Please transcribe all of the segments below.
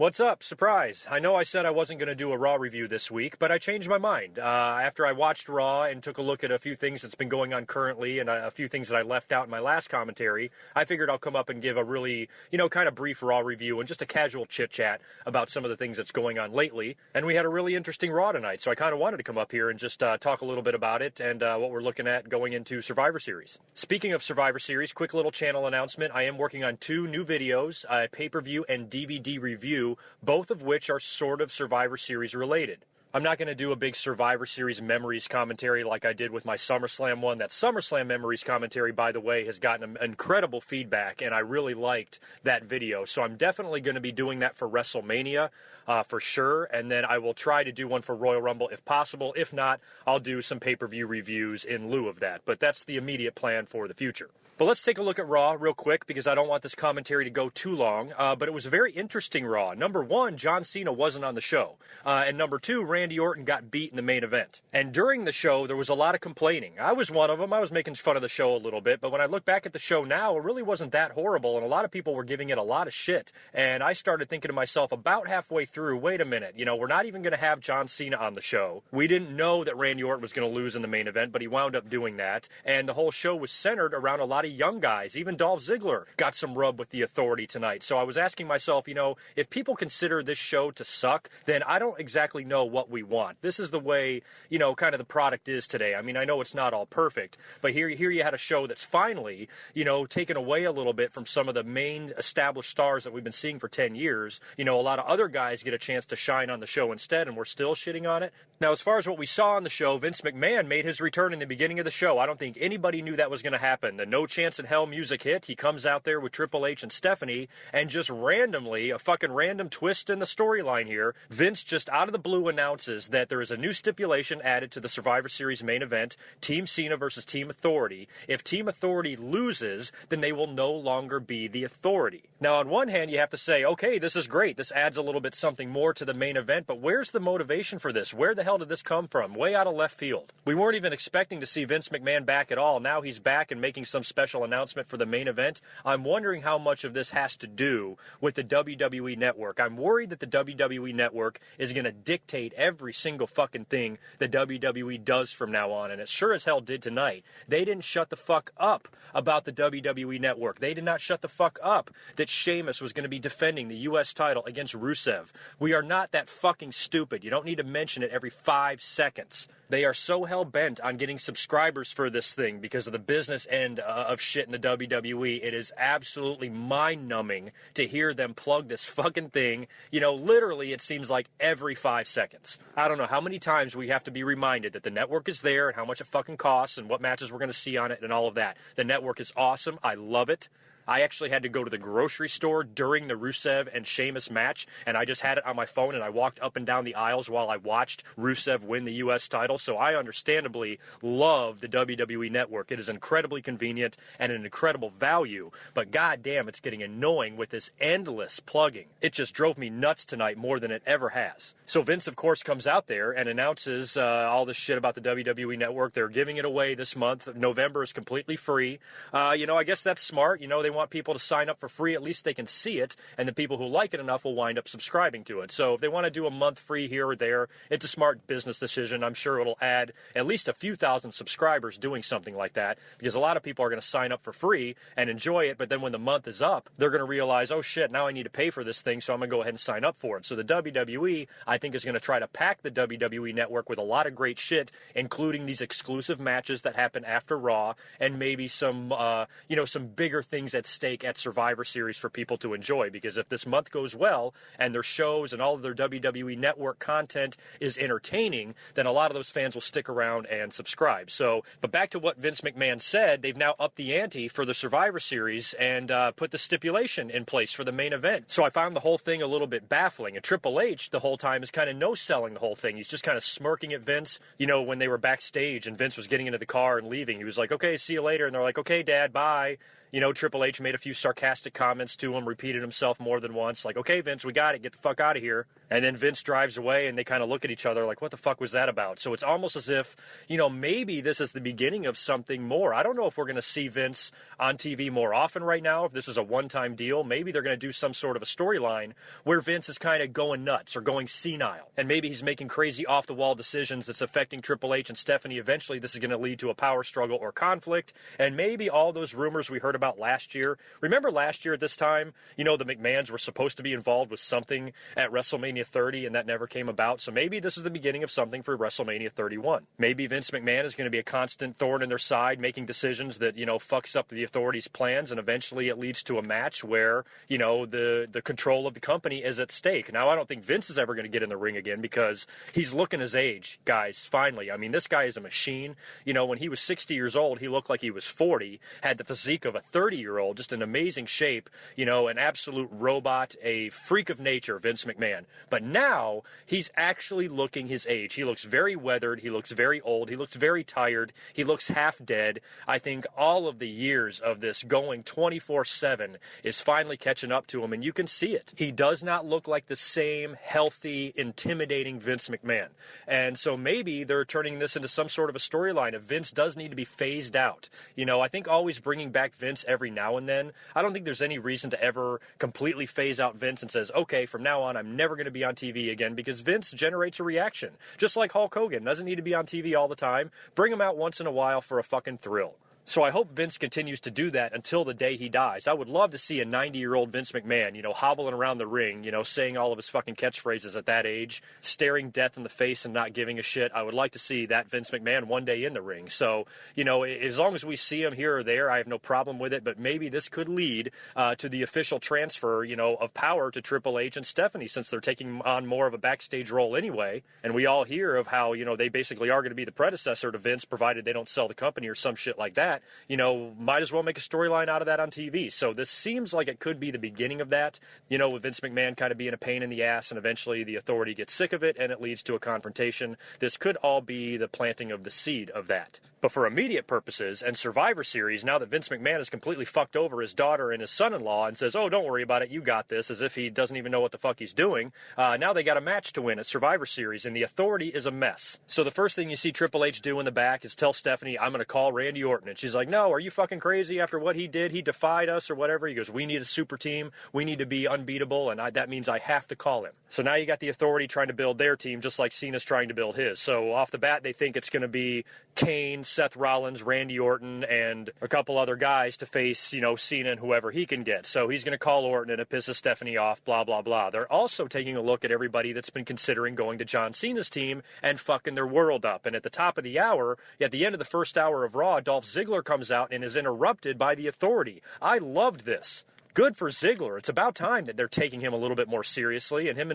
What's up? Surprise. I know I said I wasn't going to do a Raw review this week, but I changed my mind. After I watched Raw and took a look at a few things that's been going on currently and a few things that I left out in my last commentary, I figured I'll come up and give a really, kind of brief Raw review and just a casual chit-chat about some of the things that's going on lately. And we had a really interesting Raw tonight, so I kind of wanted to come up here and just talk a little bit about it and what we're looking at going into Survivor Series. Speaking of Survivor Series, quick little channel announcement. I am working on 2 new videos, a pay-per-view and DVD review, both of which are sort of Survivor Series related. I'm not going to do a big Survivor Series memories commentary like I did with my SummerSlam one. That SummerSlam memories commentary, by the way, has gotten incredible feedback, and I really liked that video. So I'm definitely going to be doing that for WrestleMania for sure, and then I will try to do one for Royal Rumble if possible. If not, I'll do some pay-per-view reviews in lieu of that. But that's the immediate plan for the future. But let's take a look at Raw real quick because I don't want this commentary to go too long. But it was a very interesting Raw. Number 1, John Cena wasn't on the show. And number 2, Randy Orton got beat in the main event. And during the show, there was a lot of complaining. I was one of them. I was making fun of the show a little bit. But when I look back at the show now, it really wasn't that horrible. And a lot of people were giving it a lot of shit. And I started thinking to myself about halfway through, wait a minute, we're not even going to have John Cena on the show. We didn't know that Randy Orton was going to lose in the main event, but he wound up doing that. And the whole show was centered around a lot of young guys. Even Dolph Ziggler got some rub with the Authority tonight. So I was asking myself, if people consider this show to suck, then I don't exactly know what we want. This is the way, kind of the product is today. I mean, I know it's not all perfect, but here you had a show that's finally, taken away a little bit from some of the main established stars that we've been seeing for 10 years. A lot of other guys get a chance to shine on the show instead, and we're still shitting on it. Now, as far as what we saw on the show, Vince McMahon made his return in the beginning of the show. I don't think anybody knew that was going to happen. The No Chance in Hell music hit. He comes out there with Triple H and Stephanie, and just randomly, a fucking random twist in the storyline here, Vince just out of the blue announces that there is a new stipulation added to the Survivor Series main event, Team Cena versus Team Authority. If Team Authority loses, then they will no longer be the Authority. Now, on one hand, you have to say, okay, this is great. This adds a little bit something more to the main event, but where's the motivation for this? Where the hell did this come from? Way out of left field. We weren't even expecting to see Vince McMahon back at all. Now he's back and making some special announcement for the main event. I'm wondering how much of this has to do with the WWE Network. I'm worried that the WWE Network is going to dictate every single fucking thing the WWE does from now on, and it sure as hell did tonight. They didn't shut the fuck up about the WWE Network. They did not shut the fuck up that Sheamus was going to be defending the U.S. title against Rusev. We are not that fucking stupid. You don't need to mention it every 5 seconds. They are so hell-bent on getting subscribers for this thing because of the business end of shit in the WWE. It is absolutely mind-numbing to hear them plug this fucking thing, literally it seems like every 5 seconds. I don't know how many times we have to be reminded that the network is there and how much it fucking costs and what matches we're going to see on it and all of that. The network is awesome. I love it. I actually had to go to the grocery store during the Rusev and Sheamus match, and I just had it on my phone, and I walked up and down the aisles while I watched Rusev win the U.S. title, so I understandably love the WWE Network. It is incredibly convenient and an incredible value, but goddamn, it's getting annoying with this endless plugging. It just drove me nuts tonight more than it ever has. So Vince, of course, comes out there and announces all this shit about the WWE Network. They're giving it away this month. November is completely free. I guess that's smart. They want people to sign up for free. At least they can see it, and the people who like it enough will wind up subscribing to it. So if they want to do a month free here or there, it's a smart business decision. I'm sure it'll add at least a few thousand subscribers doing something like that, because a lot of people are going to sign up for free and enjoy it, but then when the month is up, they're going to realize, oh shit, now I need to pay for this thing, so I'm going to go ahead and sign up for it. So the WWE, I think, is going to try to pack the WWE Network with a lot of great shit, including these exclusive matches that happen after Raw, and maybe some, some bigger things at stake at Survivor Series for people to enjoy, because if this month goes well and their shows and all of their WWE Network content is entertaining, then a lot of those fans will stick around and subscribe. So, but back to what Vince McMahon said, they've now upped the ante for the Survivor Series and put the stipulation in place for the main event. So I found the whole thing a little bit baffling, and Triple H the whole time is kind of no-selling the whole thing. He's just kind of smirking at Vince, when they were backstage and Vince was getting into the car and leaving. He was like, okay, see you later, and they're like, okay, Dad, bye. Triple H made a few sarcastic comments to him, repeated himself more than once, like, okay, Vince, we got it, get the fuck out of here. And then Vince drives away, and they kind of look at each other like, what the fuck was that about? So it's almost as if, maybe this is the beginning of something more. I don't know if we're going to see Vince on TV more often right now, if this is a one-time deal. Maybe they're going to do some sort of a storyline where Vince is kind of going nuts or going senile. And maybe he's making crazy off-the-wall decisions that's affecting Triple H and Stephanie. Eventually, this is going to lead to a power struggle or conflict. And maybe all those rumors we heard about last year. Remember last year at this time, the McMahons were supposed to be involved with something at WrestleMania 30, and that never came about. So maybe this is the beginning of something for WrestleMania 31. Maybe Vince McMahon is going to be a constant thorn in their side, making decisions that, fucks up the Authority's plans, and eventually it leads to a match where, the control of the company is at stake. Now, I don't think Vince is ever going to get in the ring again because he's looking his age, guys, finally. I mean, this guy is a machine. When he was 60 years old, he looked like he was 40, had the physique of a 30-year-old, just an amazing shape, an absolute robot, a freak of nature, Vince McMahon. But now, he's actually looking his age. He looks very weathered, he looks very old, he looks very tired, he looks half dead. I think all of the years of this going 24/7 is finally catching up to him, and you can see it. He does not look like the same healthy, intimidating Vince McMahon. And so maybe they're turning this into some sort of a storyline of Vince does need to be phased out. I think always bringing back Vince every now and then, I don't think there's any reason to ever completely phase out Vince and says, okay, from now on, I'm never going to be on TV again, because Vince generates a reaction. Just like Hulk Hogan doesn't need to be on TV all the time. Bring him out once in a while for a fucking thrill. So I hope Vince continues to do that until the day he dies. I would love to see a 90-year-old Vince McMahon, hobbling around the ring, saying all of his fucking catchphrases at that age, staring death in the face and not giving a shit. I would like to see that Vince McMahon one day in the ring. So, as long as we see him here or there, I have no problem with it. But maybe this could lead to the official transfer, of power to Triple H and Stephanie, since they're taking on more of a backstage role anyway. And we all hear of how, they basically are going to be the predecessor to Vince, provided they don't sell the company or some shit like that. Might as well make a storyline out of that on TV. So this seems like it could be the beginning of that, with Vince McMahon kind of being a pain in the ass, and eventually the Authority gets sick of it and it leads to a confrontation. This could all be the planting of the seed of that. But for immediate purposes and Survivor Series, now that Vince McMahon has completely fucked over his daughter and his son-in-law and says, oh, don't worry about it, you got this, as if he doesn't even know what the fuck he's doing, now they got a match to win at Survivor Series, and the Authority is a mess. So the first thing you see Triple H do in the back is tell Stephanie, I'm going to call Randy Orton. And she's like, no, are you fucking crazy? After what he did, he defied us or whatever. He goes, we need a super team, we need to be unbeatable, and that means I have to call him. So now you got the Authority trying to build their team, just like Cena's trying to build his. So off the bat, they think it's going to be Kane, Seth Rollins, Randy Orton, and a couple other guys to face, Cena and whoever he can get. So he's going to call Orton, and it pisses Stephanie off, blah, blah, blah. They're also taking a look at everybody that's been considering going to John Cena's team and fucking their world up. And at the top of the hour, at the end of the first hour of Raw, Dolph Ziggler comes out and is interrupted by the Authority. I loved this. Good for Ziggler. It's about time that they're taking him a little bit more seriously, and him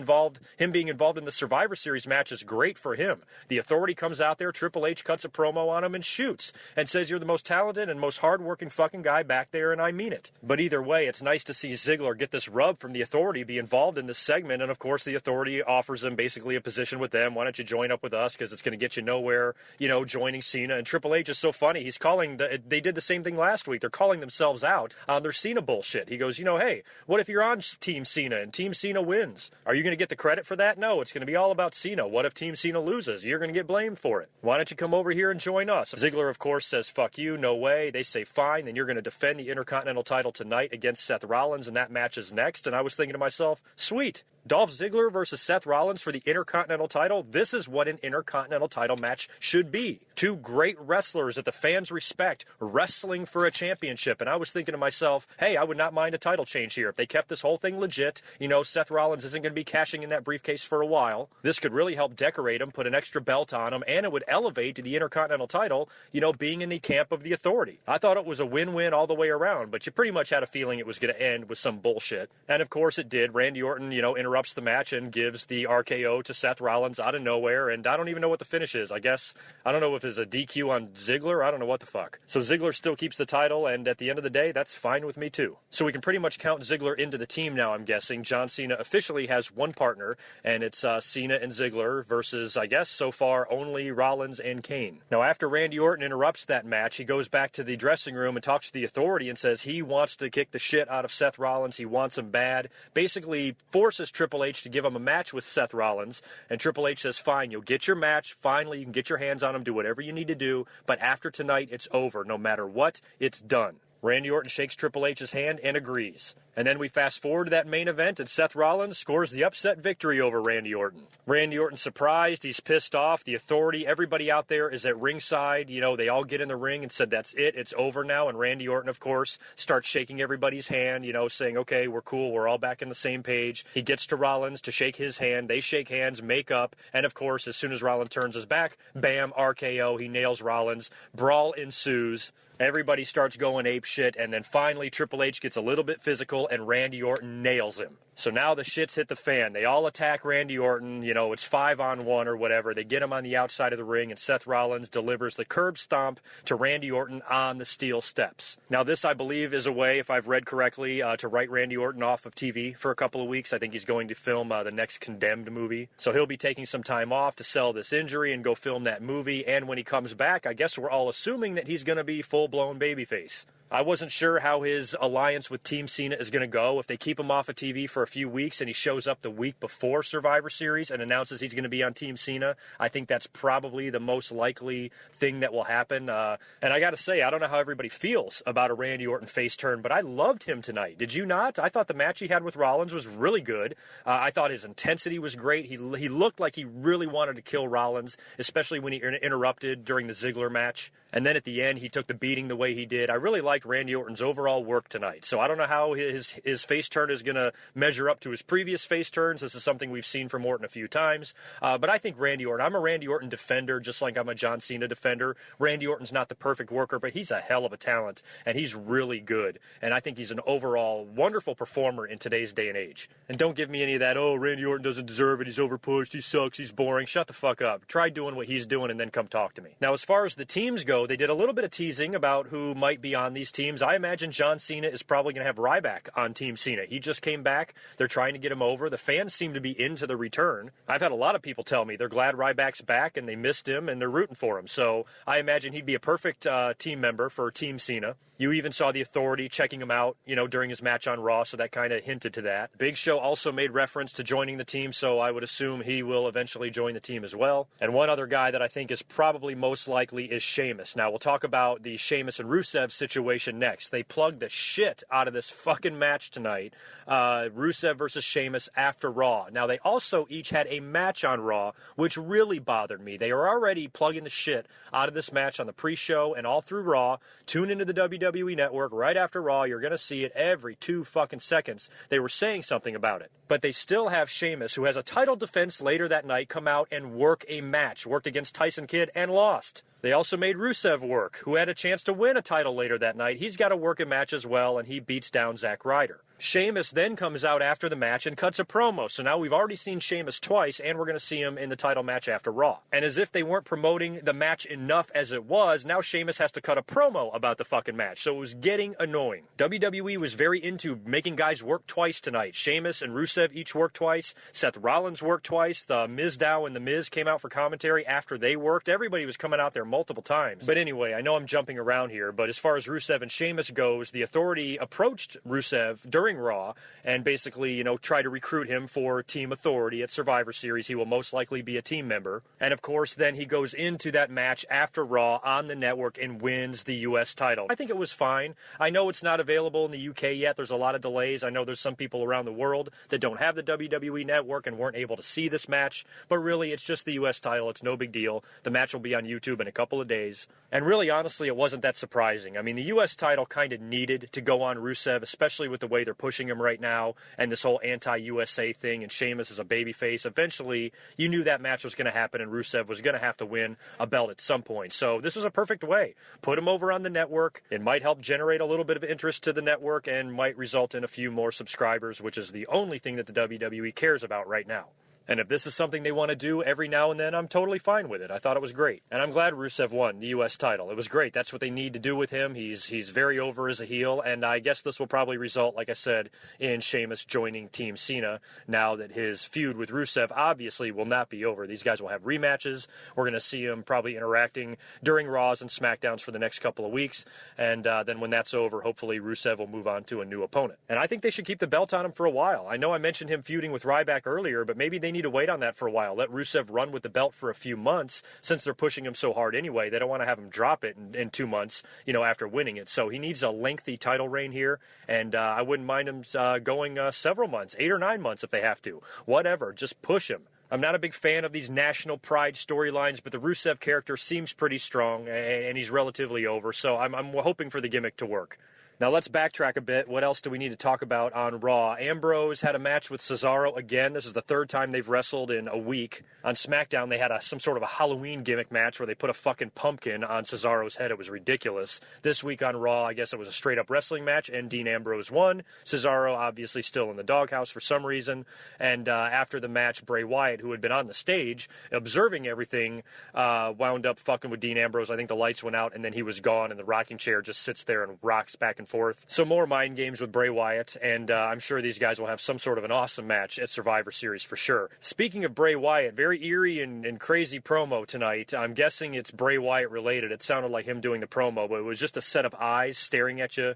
being involved in the Survivor Series match is great for him. The Authority comes out there, Triple H cuts a promo on him and shoots, and says you're the most talented and most hardworking fucking guy back there, and I mean it. But either way, it's nice to see Ziggler get this rub from the Authority, be involved in this segment, and of course the Authority offers him basically a position with them. Why don't you join up with us, because it's going to get you nowhere, joining Cena. And Triple H is so funny. He's they did the same thing last week. They're calling themselves out on their Cena bullshit. He goes, hey, what if you're on Team Cena and Team Cena wins? Are you going to get the credit for that? No, it's going to be all about Cena. What if Team Cena loses? You're going to get blamed for it. Why don't you come over here and join us? Ziggler, of course, says, fuck you, no way. They say, fine, then you're going to defend the Intercontinental title tonight against Seth Rollins, and that match is next. And I was thinking to myself, sweet. Dolph Ziggler versus Seth Rollins for the Intercontinental title. This is what an Intercontinental title match should be. Two great wrestlers that the fans respect, wrestling for a championship. And I was thinking to myself, hey, I would not mind a title change here. If they kept this whole thing legit, Seth Rollins isn't going to be cashing in that briefcase for a while. This could really help decorate him, put an extra belt on him, and it would elevate the Intercontinental title, being in the camp of the Authority. I thought it was a win-win all the way around, but you pretty much had a feeling it was going to end with some bullshit. And of course it did. Randy Orton, interrupted interrupts the match and gives the RKO to Seth Rollins out of nowhere, and I don't even know what the finish is. I don't know if it's a DQ on Ziggler. I don't know what the fuck. So Ziggler still keeps the title, and at the end of the day, that's fine with me too. So we can pretty much count Ziggler into the team now, I'm guessing. John Cena officially has one partner, and it's Cena and Ziggler versus, I guess, so far, only Rollins and Kane. Now, after Randy Orton interrupts that match, he goes back to the dressing room and talks to the Authority and says he wants to kick the shit out of Seth Rollins. He wants him bad. Basically forces Triple H to give him a match with Seth Rollins, and Triple H says, fine, you'll get your match. Finally, you can get your hands on him, do whatever you need to do, but after tonight, it's over. No matter what, it's done. Randy Orton shakes Triple H's hand and agrees. And then we fast forward to that main event, and Seth Rollins scores the upset victory over Randy Orton. Randy Orton's surprised, he's pissed off, the Authority, everybody out there is at ringside, they all get in the ring and said, that's it, it's over now, and Randy Orton, of course, starts shaking everybody's hand, saying, okay, we're cool, we're all back on the same page. He gets to Rollins to shake his hand, they shake hands, make up, and of course, as soon as Rollins turns his back, bam, RKO, he nails Rollins, brawl ensues. Everybody starts going ape shit, and then finally Triple H gets a little bit physical, and Randy Orton nails him. So now the shit's hit the fan. They all attack Randy Orton. It's 5-on-1 or whatever. They get him on the outside of the ring, and Seth Rollins delivers the curb stomp to Randy Orton on the steel steps. Now this, I believe, is a way, if I've read correctly, to write Randy Orton off of TV for a couple of weeks. I think he's going to film the next Condemned movie. So he'll be taking some time off to sell this injury and go film that movie. And when he comes back, I guess we're all assuming that he's going to be full-blown babyface. I wasn't sure how his alliance with Team Cena is going to go. If they keep him off of TV for a few weeks and he shows up the week before Survivor Series and announces he's going to be on Team Cena, I think that's probably the most likely thing that will happen. And I got to say, I don't know how everybody feels about a Randy Orton face turn, but I loved him tonight. Did you not? I thought the match he had with Rollins was really good. I thought his intensity was great. He looked like he really wanted to kill Rollins, especially when he interrupted during the Ziggler match. And then at the end, he took the beating the way he did. I really liked Randy Orton's overall work tonight. So I don't know how his face turn is going to measure up to his previous face turns. This is something we've seen from Orton a few times. But I think Randy Orton, I'm a Randy Orton defender, just like I'm a John Cena defender. Randy Orton's not the perfect worker, but he's a hell of a talent, and he's really good. And I think he's an overall wonderful performer in today's day and age. And don't give me any of that, oh, Randy Orton doesn't deserve it, he's overpushed, he sucks, he's boring. Shut the fuck up. Try doing what he's doing and then come talk to me. Now, as far as the teams go, they did a little bit of teasing about who might be on these teams. I imagine John Cena is probably going to have Ryback on Team Cena. He just came back. They're trying to get him over. The fans seem to be into the return. I've had a lot of people tell me they're glad Ryback's back and they missed him and they're rooting for him. So I imagine he'd be a perfect team member for Team Cena. You even saw the Authority checking him out, during his match on Raw, so that kind of hinted to that. Big Show also made reference to joining the team, so I would assume he will eventually join the team as well. And one other guy that I think is probably most likely is Sheamus. Now, we'll talk about the Sheamus and Rusev situation next. They plugged the shit out of this fucking match tonight. Rusev versus Sheamus after Raw. Now, they also each had a match on Raw, which really bothered me. They were already plugging the shit out of this match on the pre-show and all through Raw. Tune into the WWE Network right after Raw. You're going to see it every 2 fucking seconds. They were saying something about it. But they still have Sheamus, who has a title defense later that night, come out and work a match. Worked against Tyson Kidd and lost. They also made Rusev work, who had a chance to win a title later that night. He's got to work a match as well, and he beats down Zack Ryder. Sheamus then comes out after the match and cuts a promo. So now we've already seen Sheamus twice, and we're going to see him in the title match after Raw. And as if they weren't promoting the match enough as it was, now Sheamus has to cut a promo about the fucking match. So it was getting annoying. WWE was very into making guys work twice tonight. Sheamus and Rusev each worked twice. Seth Rollins worked twice. The Mizdow and The Miz came out for commentary after they worked. Everybody was coming out there multiple times. But anyway, I know I'm jumping around here, but as far as Rusev and Sheamus goes, the Authority approached Rusev during Raw and basically, try to recruit him for Team Authority at Survivor Series. He will most likely be a team member. And of course, then he goes into that match after Raw on the network and wins the U.S. title. I think it was fine. I know it's not available in the UK yet. There's a lot of delays. I know there's some people around the world that don't have the WWE Network and weren't able to see this match. But really, it's just the U.S. title. It's no big deal. The match will be on YouTube in a couple of days. And really, honestly, it wasn't that surprising. I mean, the U.S. title kind of needed to go on Rusev, especially with the way they're pushing him right now, and this whole anti-USA thing, and Sheamus is a babyface. Eventually, you knew that match was going to happen, and Rusev was going to have to win a belt at some point. So this was a perfect way. Put him over on the network. It might help generate a little bit of interest to the network and might result in a few more subscribers, which is the only thing that the WWE cares about right now. And if this is something they want to do every now and then, I'm totally fine with it. I thought it was great. And I'm glad Rusev won the U.S. title. It was great. That's what they need to do with him. He's very over as a heel, and I guess this will probably result, like I said, in Sheamus joining Team CENA now that his feud with Rusev obviously will not be over. These guys will have rematches. We're going to see them probably interacting during Raws and SmackDowns for the next couple of weeks, and then when that's over, hopefully Rusev will move on to a new opponent. And I think they should keep the belt on him for a while. I know I mentioned him feuding with Ryback earlier, but maybe they need to wait on that for a while. Let Rusev run with the belt for a few months since they're pushing him so hard anyway. They don't want to have him drop it in 2 months, after winning it. So he needs a lengthy title reign here, and I wouldn't mind him going several months, 8 or 9 months if they have to. Whatever, just push him. I'm not a big fan of these national pride storylines, but the Rusev character seems pretty strong, and he's relatively over, so I'm hoping for the gimmick to work. Now let's backtrack a bit. What else do we need to talk about on Raw? Ambrose had a match with Cesaro again. This is the third time they've wrestled in a week. On SmackDown, they had some sort of a Halloween gimmick match where they put a fucking pumpkin on Cesaro's head. It was ridiculous. This week on Raw, I guess it was a straight-up wrestling match, and Dean Ambrose won. Cesaro obviously still in the doghouse for some reason. And after the match, Bray Wyatt, who had been on the stage observing everything, wound up fucking with Dean Ambrose. I think the lights went out, and then he was gone, and the rocking chair just sits there and rocks back and forth. So more mind games with Bray Wyatt, and I'm sure these guys will have some sort of an awesome match at Survivor Series for sure. Speaking of Bray Wyatt, very eerie and crazy promo tonight. I'm guessing it's Bray Wyatt related. It sounded like him doing the promo, but it was just a set of eyes staring at you,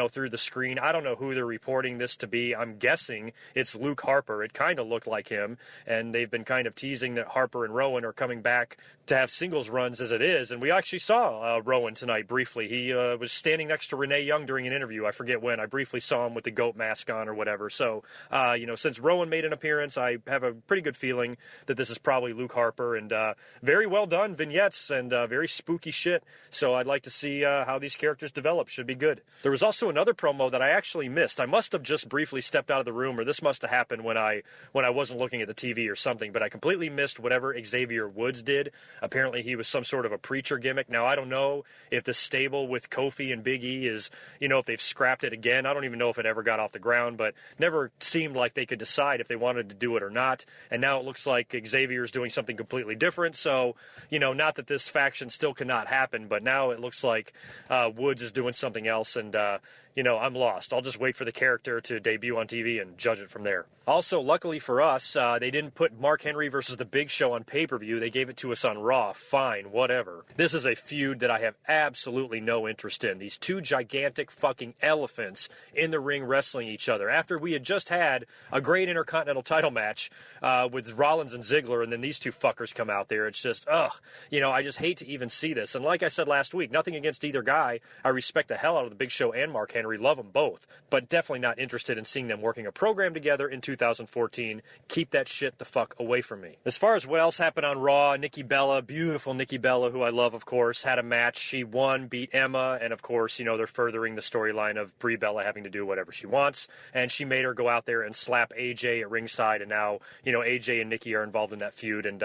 through the screen. I don't know who they're reporting this to be. I'm guessing it's Luke Harper. It kind of looked like him, and they've been kind of teasing that Harper and Rowan are coming back to have singles runs as it is, and we actually saw Rowan tonight briefly. He was standing next to Renee Young during an interview. I forget when. I briefly saw him with the goat mask on or whatever. So, since Rowan made an appearance, I have a pretty good feeling that this is probably Luke Harper, and very well done vignettes and very spooky shit. So I'd like to see how these characters develop. Should be good. There was also another promo that I actually missed. I must have just briefly stepped out of the room, or this must have happened when I wasn't looking at the TV or something, but I completely missed whatever Xavier Woods did. Apparently he was some sort of a preacher gimmick. Now, I don't know if the stable with Kofi and Big E is, if they've scrapped it again. I don't even know if it ever got off the ground, but never seemed like they could decide if they wanted to do it or not. And now it looks like Xavier's doing something completely different. So, not that this faction still cannot happen, but now it looks like Woods is doing something else, and I'm lost. I'll just wait for the character to debut on TV and judge it from there. Also, luckily for us, they didn't put Mark Henry versus The Big Show on pay-per-view. They gave it to us on Raw. Fine, whatever. This is a feud that I have absolutely no interest in. These two gigantic fucking elephants in the ring wrestling each other. After we had just had a great Intercontinental title match with Rollins and Ziggler, and then these two fuckers come out there. It's just, I just hate to even see this. And like I said last week, nothing against either guy. I respect the hell out of The Big Show and Mark Henry. Love them both, but definitely not interested in seeing them working a program together in 2014. Keep that shit the fuck away from me. As far as what else happened on Raw, Nikki Bella, beautiful Nikki Bella, who I love, of course, had a match. She won, beat Emma, and of course, they're furthering the storyline of Brie Bella having to do whatever she wants, and she made her go out there and slap AJ at ringside, and now, AJ and Nikki are involved in that feud, and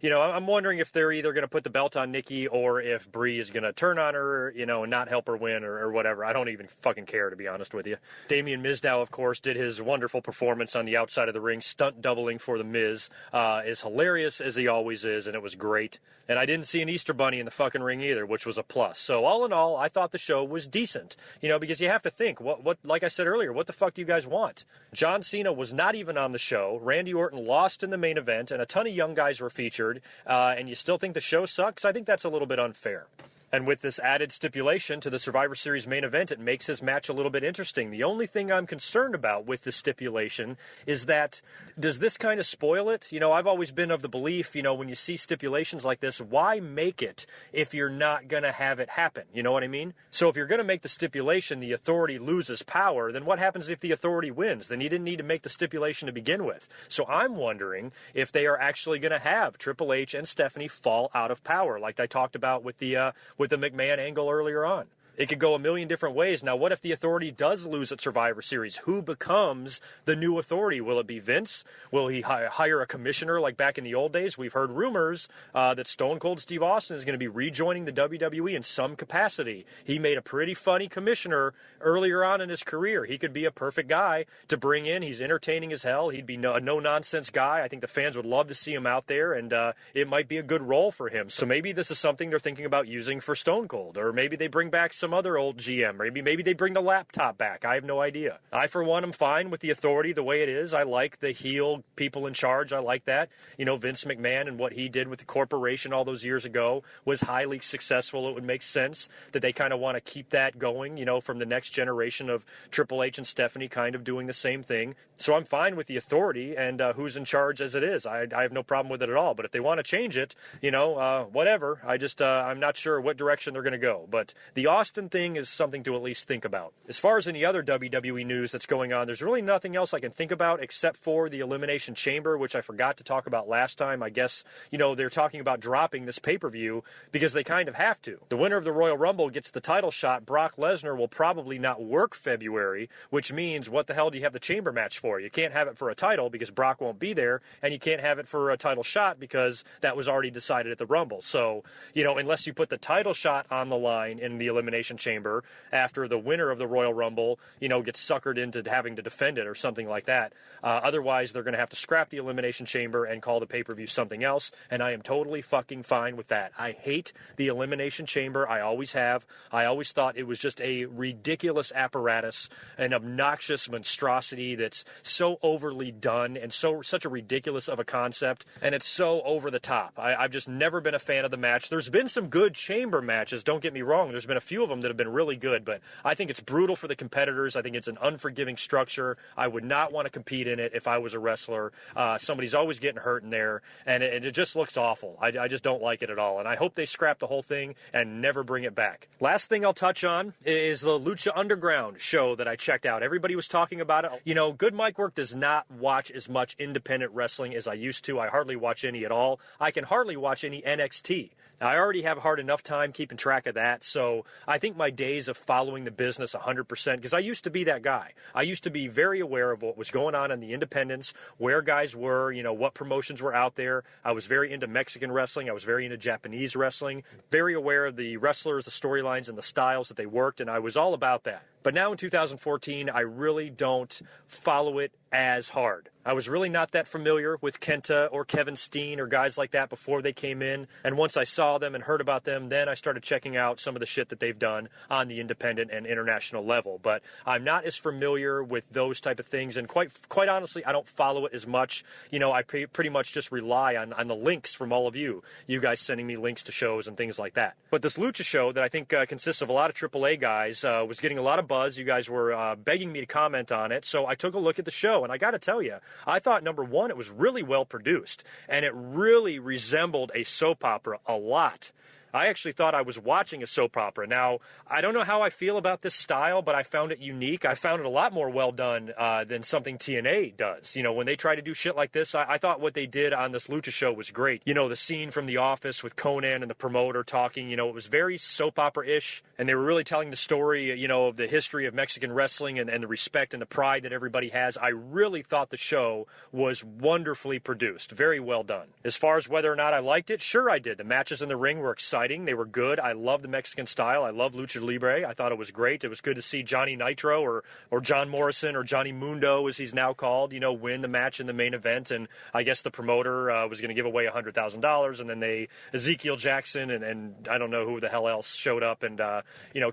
I'm wondering if they're either going to put the belt on Nikki or if Brie is going to turn on her, and not help her win or whatever. I don't even fucking care, to be honest with you. Damian Mizdow, of course, did his wonderful performance on the outside of the ring, stunt doubling for The Miz. As hilarious as he always is, and it was great. And I didn't see an Easter Bunny in the fucking ring either, which was a plus. So all in all, I thought the show was decent. Because you have to think, what like I said earlier, what the fuck do you guys want? John Cena was not even on the show. Randy Orton lost in the main event, and a ton of young guys were featured. And you still think the show sucks? I think that's a little bit unfair. And with this added stipulation to the Survivor Series main event, it makes his match a little bit interesting. The only thing I'm concerned about with the stipulation is that, does this kind of spoil it? I've always been of the belief, when you see stipulations like this, why make it if you're not going to have it happen? You know what I mean? So if you're going to make the stipulation, the Authority loses power, then what happens if the Authority wins? Then you didn't need to make the stipulation to begin with. So I'm wondering if they are actually going to have Triple H and Stephanie fall out of power, like I talked about with the McMahon angle earlier on. It could go a million different ways. Now, what if the Authority does lose at Survivor Series? Who becomes the new Authority? Will it be Vince? Will he hire a commissioner like back in the old days? We've heard rumors that Stone Cold Steve Austin is going to be rejoining the WWE in some capacity. He made a pretty funny commissioner earlier on in his career. He could be a perfect guy to bring in. He's entertaining as hell. He'd be a no-nonsense guy. I think the fans would love to see him out there, and it might be a good role for him. So maybe this is something they're thinking about using for Stone Cold, or maybe they bring back some other old GM. Maybe they bring the laptop back. I have no idea. I, for one, am fine with the Authority the way it is. I like the heel people in charge. I like that. Vince McMahon and what he did with the corporation all those years ago was highly successful. It would make sense that they kind of want to keep that going, from the next generation of Triple H and Stephanie kind of doing the same thing. So I'm fine with the Authority and who's in charge as it is. I have no problem with it at all. But if they want to change it, whatever. I'm not sure what direction they're going to go. But the Austin thing is something to at least think about. As far as any other WWE news that's going on, there's really nothing else I can think about except for the Elimination Chamber, which I forgot to talk about last time. I guess, they're talking about dropping this pay-per-view because they kind of have to. The winner of the Royal Rumble gets the title shot. Brock Lesnar will probably not work February, which means what the hell do you have the chamber match for? You can't have it for a title because Brock won't be there, and you can't have it for a title shot because that was already decided at the Rumble. So, unless you put the title shot on the line in the Elimination Chamber after the winner of the Royal Rumble, gets suckered into having to defend it or something like that. Otherwise, they're going to have to scrap the Elimination Chamber and call the pay-per-view something else, and I am totally fucking fine with that. I hate the Elimination Chamber. I always have. I always thought it was just a ridiculous apparatus, an obnoxious monstrosity that's so overly done and such a ridiculous of a concept, and it's so over the top. I've just never been a fan of the match. There's been some good chamber matches, don't get me wrong. There's been a few of them that have been really good, but I think it's brutal for the competitors. I think it's an unforgiving structure. I would not want to compete in it if I was a wrestler. Somebody's always getting hurt in there, and it just looks awful. I just don't like it at all, and I hope they scrap the whole thing and never bring it back. Last thing I'll touch on is the Lucha Underground show that I checked out. Everybody was talking about it. GoodMicWork does not watch as much independent wrestling as I used to. I hardly watch any at all. I can hardly watch any NXT. I already have hard enough time keeping track of that, so I think my days of following the business 100%, because I used to be that guy. I used to be very aware of what was going on in the independents, where guys were, what promotions were out there. I was very into Mexican wrestling. I was very into Japanese wrestling, very aware of the wrestlers, the storylines, and the styles that they worked, and I was all about that. But now in 2014, I really don't follow it as hard. I was really not that familiar with Kenta or Kevin Steen or guys like that before they came in. And once I saw them and heard about them, then I started checking out some of the shit that they've done on the independent and international level. But I'm not as familiar with those type of things. And quite honestly, I don't follow it as much. I pretty much just rely on the links from all of you guys sending me links to shows and things like that. But this Lucha show that I think consists of a lot of AAA guys was getting a lot of buzz. You guys were begging me to comment on it. So I took a look at the show, and I got to tell you, I thought, number one, it was really well produced, and it really resembled a soap opera a lot. I actually thought I was watching a soap opera. Now, I don't know how I feel about this style, but I found it unique. I found it a lot more well done than something TNA does. When they try to do shit like this, I thought what they did on this Lucha show was great. The scene from The Office with Conan and the promoter talking, it was very soap opera-ish, and they were really telling the story, of the history of Mexican wrestling and the respect and the pride that everybody has. I really thought the show was wonderfully produced, very well done. As far as whether or not I liked it, sure I did. The matches in the ring were exciting. They were good. I love the Mexican style. I love Lucha Libre. I thought it was great. It was good to see Johnny Nitro or John Morrison or Johnny Mundo, as he's now called, win the match in the main event. And I guess the promoter was going to give away $100,000. And then Ezekiel Jackson and I don't know who the hell else showed up and,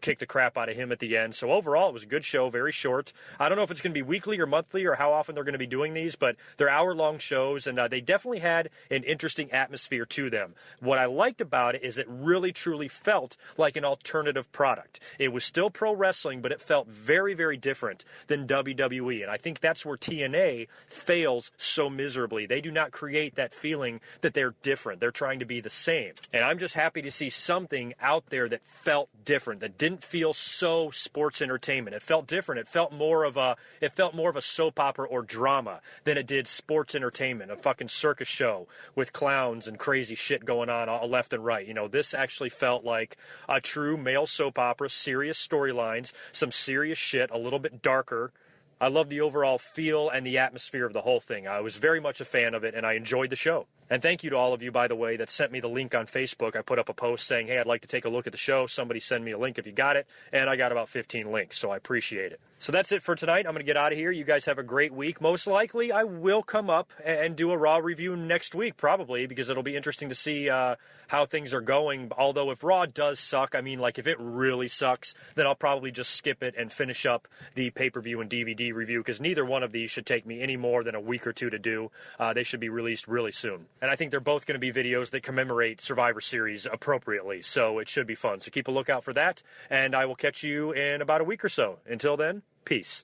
kicked the crap out of him at the end. So overall, it was a good show, very short. I don't know if it's going to be weekly or monthly or how often they're going to be doing these, but they're hour-long shows, and they definitely had an interesting atmosphere to them. What I liked about it is it really truly felt like an alternative product. It was still pro wrestling, but it felt very, very different than WWE. And I think that's where TNA fails so miserably. They do not create that feeling that they're different. They're trying to be the same. And I'm just happy to see something out there that felt different, that didn't feel so sports entertainment. It felt different. It felt more of a soap opera or drama than it did sports entertainment, a fucking circus show with clowns and crazy shit going on all left and right. this actually felt like a true male soap opera, serious storylines, some serious shit, a little bit darker. I love the overall feel and the atmosphere of the whole thing. I was very much a fan of it, and I enjoyed the show. And thank you to all of you, by the way, that sent me the link on Facebook. I put up a post saying, hey, I'd like to take a look at the show. Somebody send me a link if you got it. And I got about 15 links, so I appreciate it. So that's it for tonight. I'm going to get out of here. You guys have a great week. Most likely, I will come up and do a Raw review next week, probably, because it'll be interesting to see how things are going. Although if Raw does suck, I mean, like, if it really sucks, then I'll probably just skip it and finish up the pay-per-view and DVD review, because neither one of these should take me any more than a week or two to do. They should be released really soon. And I think they're both going to be videos that commemorate Survivor Series appropriately, so it should be fun. So keep a lookout for that, and I will catch you in about a week or so. Until then, peace.